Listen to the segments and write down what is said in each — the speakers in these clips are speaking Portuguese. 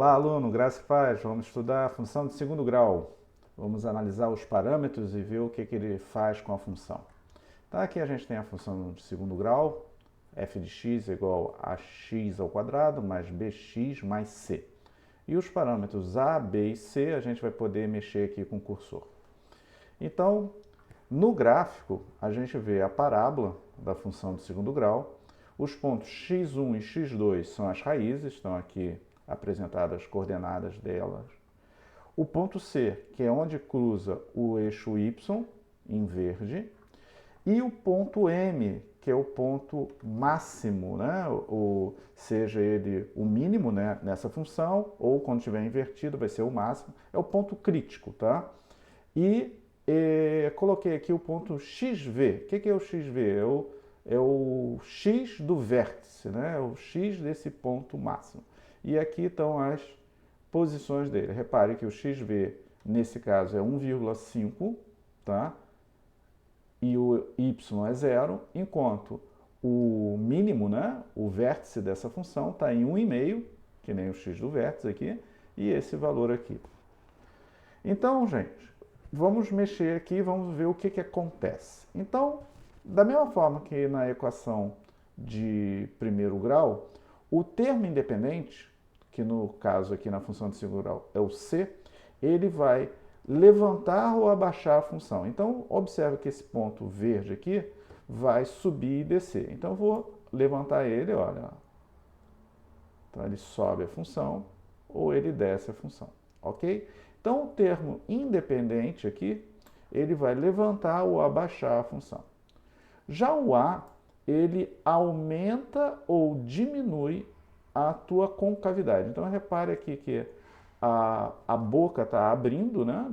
Olá, aluno, graça e paz. Vamos estudar a função de segundo grau. Vamos analisar os parâmetros e ver o que ele faz com a função. Então, aqui a gente tem a função de segundo grau, f de x é igual a x ao quadrado mais bx mais c. E os parâmetros a, b e c a gente vai poder mexer aqui com o cursor. Então, no gráfico, a gente vê a parábola da função de segundo grau. Os pontos x1 e x2 são as raízes, estão aqui apresentadas as coordenadas delas. O ponto C, que é onde cruza o eixo Y, em verde. E o ponto M, que é o ponto máximo, né? Ou seja ele o mínimo, né, nessa função, ou quando estiver invertido vai ser o máximo, é o ponto crítico, tá? E coloquei aqui o ponto XV. O que é o XV? É o X do vértice, né? É o X desse ponto máximo. E aqui estão as posições dele. Repare que o XV, nesse caso, é 1,5, tá? E o Y é 0, enquanto o mínimo, né? O vértice dessa função está em 1,5, que nem o X do vértice aqui, e esse valor aqui. Então, gente, vamos mexer aqui e vamos ver o que acontece. Então, da mesma forma que na equação de primeiro grau, o termo independente, que no caso aqui na função de segundo grau é o c, ele vai levantar ou abaixar a função. Então, observe que esse ponto verde aqui vai subir e descer. Então, eu vou levantar ele, olha. Então, ele sobe a função ou ele desce a função, ok? Então, o termo independente aqui, ele vai levantar ou abaixar a função. Já o A, ele aumenta ou diminui a tua concavidade. Então, repare aqui que a boca está abrindo, né?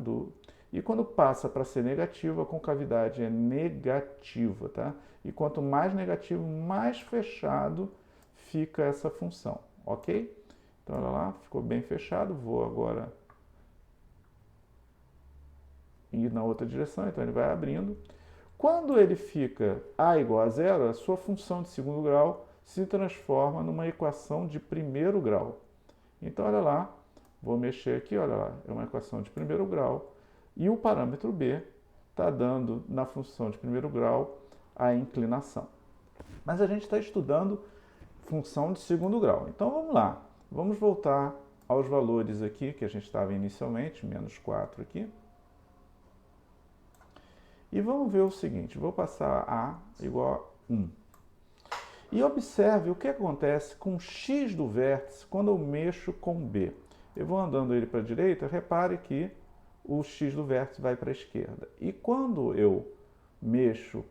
E quando passa para ser negativa, a concavidade é negativa, tá? E quanto mais negativo, mais fechado fica essa função, ok? Então, olha lá, ficou bem fechado. Vou agora ir na outra direção, então ele vai abrindo. Quando ele fica a igual a zero, a sua função de segundo grau se transforma numa equação de primeiro grau. Então, olha lá, vou mexer aqui, olha lá, é uma equação de primeiro grau. E o parâmetro b está dando, na função de primeiro grau, a inclinação. Mas a gente está estudando função de segundo grau. Então, vamos lá. Vamos voltar aos valores aqui que a gente estava inicialmente, menos 4 aqui. E vamos ver o seguinte, vou passar A igual a 1. E observe o que acontece com x do vértice quando eu mexo com B. Eu vou andando ele para a direita, repare que o x do vértice vai para a esquerda. E quando eu mexo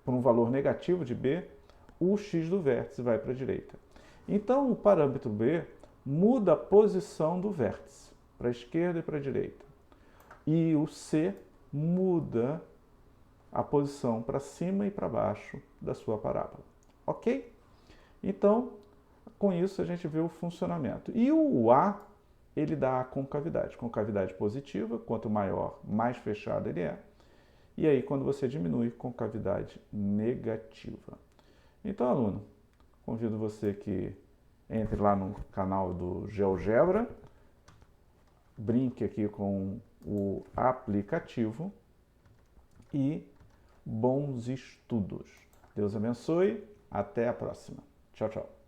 por um valor negativo de B, o x do vértice vai para a direita. Então, o parâmetro B muda a posição do vértice, para a esquerda e para a direita. E o C muda a posição para cima e para baixo da sua parábola. Ok? Então, com isso a gente vê o funcionamento. E o A, ele dá a concavidade. Concavidade positiva, quanto maior, mais fechado ele é. E aí, quando você diminui, concavidade negativa. Então, aluno, convido você que entre lá no canal do GeoGebra, brinque aqui com o aplicativo e bons estudos. Deus abençoe. Até a próxima. Tchau, tchau.